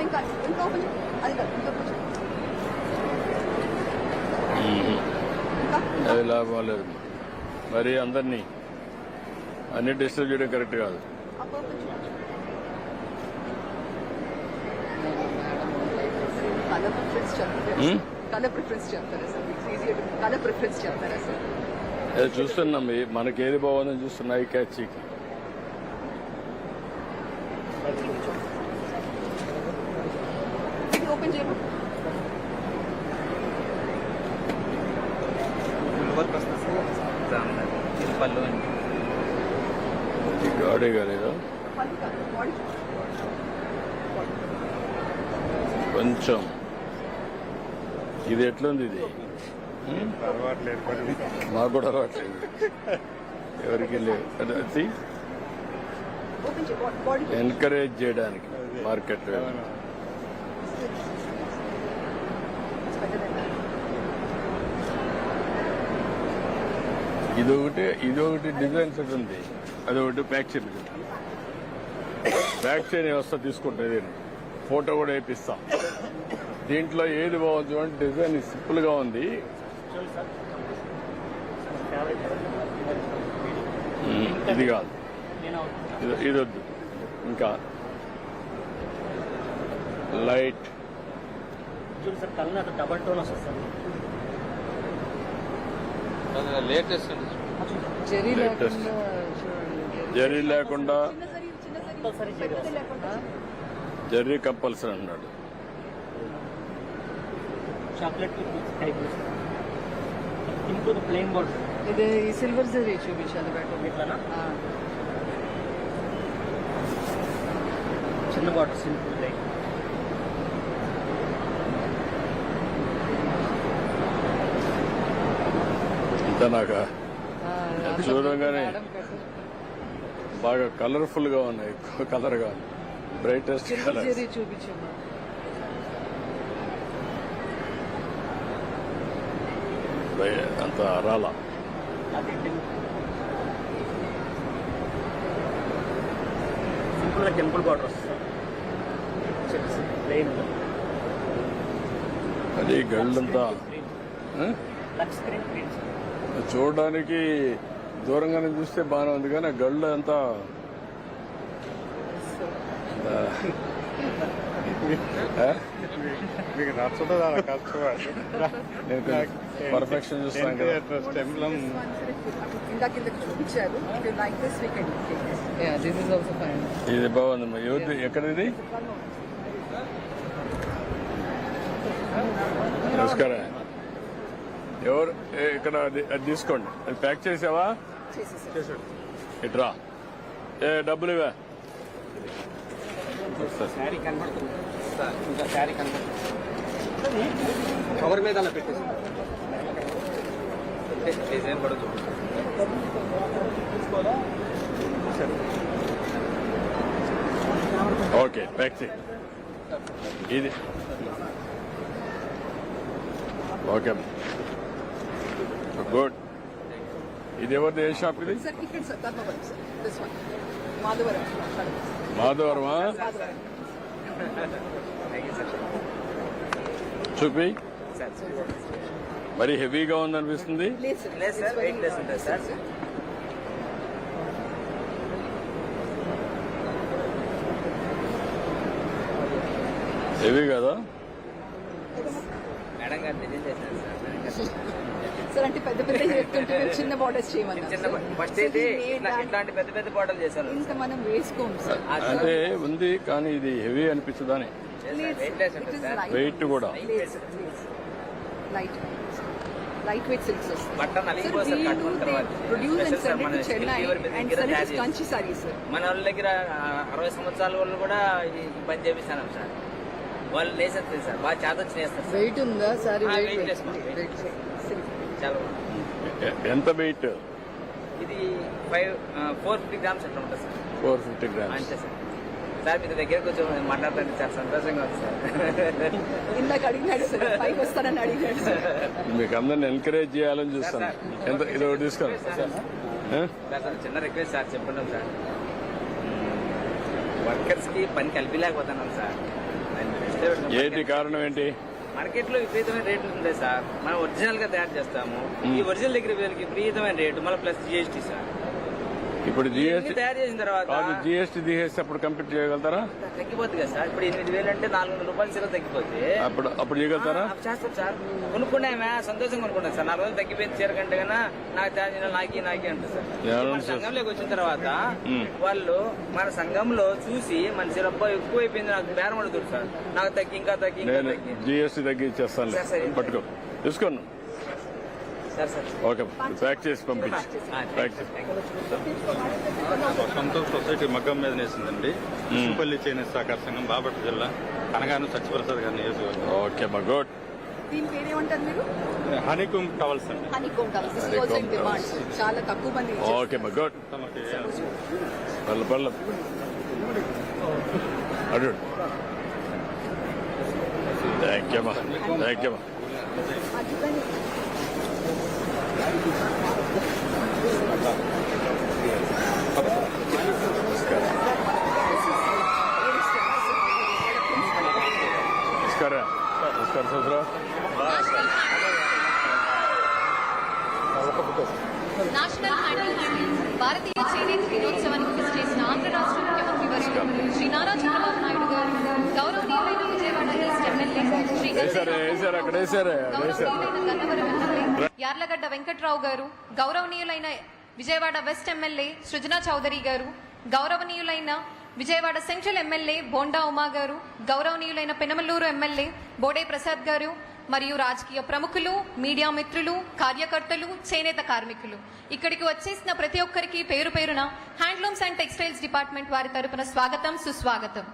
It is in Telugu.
ఇంకా ఇంకా ఓపెన్ చేయి. అది కాదు, ఇంకా కొంచెం ఇంకా అది లాభం లేదు. మరి అందరినీ అన్ని డిస్టర్బ్ చేయడం కరెక్ట్ కాదు. అప్ ఓపెన్ చేయి. కలర్ ప్రిఫరెన్స్ చెప్తారా? కలర్ ప్రిఫరెన్స్ చెప్తారా సార్? ఈజీ కలర్ ప్రిఫరెన్స్ చెప్తారా సార్? అది చూస్తున్నాం, మనకి ఏది బాగుందని చూస్తున్నా ఈ క్యాచ్కి. ఇది ఓపెన్ చేయమా? పళ్ళు గాడే కాలేదా పళ్ళు కాదు, బాడీ కొంచెం. ఇది ఎట్లుంది? ఇది మాకు కూడా అలవాట్లేదు, ఎవరికి లేదు. అది ఓపెన్ చేయి. బాడీ ఎంకరేజ్ చేయడానికి మార్కెట్. ఇదొకటి డిజైన్ సెట్ ఉంది, అదొకటి ప్యాక్ చేయండి. ప్యాక్ చేయని వ్యవస్థ తీసుకుంటుంది, ఫోటో కూడా వేపిస్తాం. దీంట్లో ఏది బాగుంది అంటే డిజైన్ సింపుల్ గా ఉంది. ఇది కాదు, ఇది వద్దు. ఇంకా లైట్ డబల్ టోన్ వస్తుంది. Latest zari latest. లేకుండా జరీ లేకుండా, చిన్న జరీ పెద్దది లేకుండా జరీ కంపల్సరీ అన్నాడు. Chocolate into the plain board. ఇది సిల్వర్ జరీ చూపించాలి బెటర్. ఇట్లానా? చిన్న బాటిల్ సింపుల్ లైక్ ఇంత నాకు చూడంగానే బాగా కలర్ఫుల్ గా ఉన్నాయి, ఎక్కువ కలర్ గా బ్రైటెస్ట్ సిల్వర్ కలర్. జరీ చూపించమ్మా. అంత రాలా. అది సింపుల్ గా టెంపుల్ బార్డర్ వస్తుంది ప్లెయిన్. అది గల్డ్ అంతా లక్స్ స్క్రీన్ ప్రింట్స్. చూడడానికి దూరంగానే చూస్తే బాగానే ఉంది, కానీ గల్డ్ అంతా మీకు నచ్చుతుంది అలా పర్ఫెక్షన్ చూస్తాను కదా. ఇందాక చూపించారు. This is also fine. ఇది బాగుందమ్మా. ఎవరిది? ఎక్కడిది? నమస్కారం. ఎవరు ఇక్కడ? అది తీసుకోండి. అది ప్యాక్ చేసావా? చేసేసారు. ఇట్రా. డబ్బులు ఇవే. శారీ కనబడుతుంది సార్, ఇంకా శారీ కనబడుతుంది. కవర్ మీద అలా పెట్టేసి డిజైన్ పడుతుంది. ఓకే, ప్యాక్ చేయి. ఇది ఓకే, గుడ్. ఇది ఎవరిది? ఏ షాప్ ఇది? సార్ ఇక్కడ sir Dharmavaram sir. This one Madhavaram. మాధవరమా? చూపి. మరి హెవీగా ఉందనిపిస్తుంది. లేదు సార్, వెయిట్ లెస్ ఉంటుంది సార్. హెవీ కదా? మేడం గారు డిజైన్ చేశారు సార్. సార్ అంటే పెద్ద పెద్ద చెప్తుంటే చిన్న బార్డర్స్ చేయమన్నారు. ఫస్ట్ అయితే ఇట్లాంటి పెద్ద పెద్ద బాటలు చేశారు. ఇంకా మనం వేసుకోము సార్. అంటే ఉంది, కానీ ఇది హెవీ అనిపించదని. వెయిట్ లెస్ ఉంటుంది సార్. వెయిట్ కూడా లైట్ వెయిట్ సిల్క్స్ వస్తాయి. బట్టన్ అలిగిపోతుంది కట్టుకున్న తర్వాత. ప్రొడ్యూస్ అండ్ సార్ మన send Chennai and service Kanchi sorry sir. మన వాళ్ళ దగ్గర 60 సంవత్సరాల వాళ్ళు కూడా ఈ పని చేపిస్తాను సార్. వాళ్ళు లేసేస్తారు సార్, బాగా చేత వచ్చి చేస్తారు సార్. వెయిట్ ఉందా సారీ? వెయిట్ చేసుకోండి. చాలా ఎంత వెయిట్? ఇది 450 గ్రామ్స్ అట్లా ఉంటుంది సార్. 450 గ్రామ్స్ అంతే సార్. సార్ మీ దగ్గరకు వచ్చి మాట్లాడుతుంది సార్, సంతోషంగా ఉంది సార్. ఇందాక అడిగినాడు సార్, పైకి వస్తానని అడిగినాడు సార్. మీకు అందరిని ఎంకరేజ్ చేయాలని చూస్తాను. ఎంత ఇది ఒకటి తీసుకోండి. సార్ చిన్న రిక్వెస్ట్ సార్, చెప్పండి సార్. వర్కర్స్ కి పని కలిపిలేకపోతున్నాం సార్. ఏంటి కారణం ఏంటి? మార్కెట్ లో విపరీతమైన రేట్లు ఉంటాయి సార్. మనం ఒరిజినల్ గా తయారు చేస్తాము. ఈ ఒరిజినల్ దగ్గర వీళ్ళకి విపరీతమైన రేటు, మళ్ళీ ప్లస్ జిఎస్టీ సార్. ఇప్పుడు జిఎస్టీ తయారు చేసిన తర్వాత జిఎస్టీ తీసేసి అప్పుడు కంప్లీట్ చేయగలుగుతారా? తగ్గిపోతుంది కదా సార్. ఇప్పుడు 8,000 అంటే 400 రూపాయలు సీర తగ్గిపోతే అప్పుడు చేయగలుగుతారా? చేస్తాం సార్. కొనుక్కున్నామే సంతోషంగా కొనుక్కున్నాం సార్. 4 రోజులు తగ్గిపోయింది చీర కంటే కన్నా నాకు తయారు చేయాలి నాకి అంటారు సార్. మన సంఘంలోకి వచ్చిన తర్వాత వాళ్ళు మన సంఘంలో చూసి మన చీర ఎక్కువ అయిపోయింది నాకు బేరం అడుగుతారు సార్. నాకు తగ్గి ఇంకా తగ్గి జిఎస్టీ తగ్గించేస్తాను, పట్టుకో తీసుకోను. ఓకే, ప్యాక్ చేసి పంపించి. సంతోష్ సొసైటీ మగ్గం మీద నేసిందండి. సింపల్లి చేనేత సహకార సంఘం, బాపట్ల జిల్లా, కనగాను సత్యప్రసాద్ గారి నియోజకవర్గం. ఓకే మా గుడ్. దీని పేరేమంటారు మీరు? హనీకోమ్ టవల్స్ అండి. Honeycomb towels. This is also in demand. చాలా తక్కువ మంది. ఓకే మా గుడ్. పర్లేదు అడు. థ్యాంక్ యూ మా, థ్యాంక్ యూ మా. నమస్కారం. నమస్కారం సోదరా. నేషనల్ హ్యాండ్లూమ్ భారతీయ చేనేత దినోత్సవానికి కృషి చేసిన ఆంధ్ర రాష్ట్ర ముఖ్యమంత్రి వర్యులు శ్రీ నారా చంద్రబాబు నాయుడు గారు, గౌరవనీయులైన విజయవాడ ఈస్ట్ ఎమ్మెల్యే శ్రీ గౌరవనీయులైన గన్నవరం ఎమ్మెల్యే యార్లగడ్డ వెంకట్రావు గారు, గౌరవనీయులైన విజయవాడ వెస్ట్ ఎమ్మెల్యే సృజనా చౌదరి గారు, గౌరవనీయులైన విజయవాడ సెంట్రల్ ఎమ్మెల్యే బోండా ఉమా గారు, గౌరవనీయులైన పెనమలూరు ఎమ్మెల్యే బోడే ప్రసాద్ గారు మరియు రాజకీయ ప్రముఖులు, మీడియా మిత్రులు, కార్యకర్తలు, చేనేత కార్మికులు, ఇక్కడికి వచ్చేసిన ప్రతి ఒక్కరికి పేరు పేరున హ్యాండ్లూమ్స్ అండ్ టెక్స్టైల్స్ డిపార్ట్మెంట్ వారి తరపున స్వాగతం, సుస్వాగతం.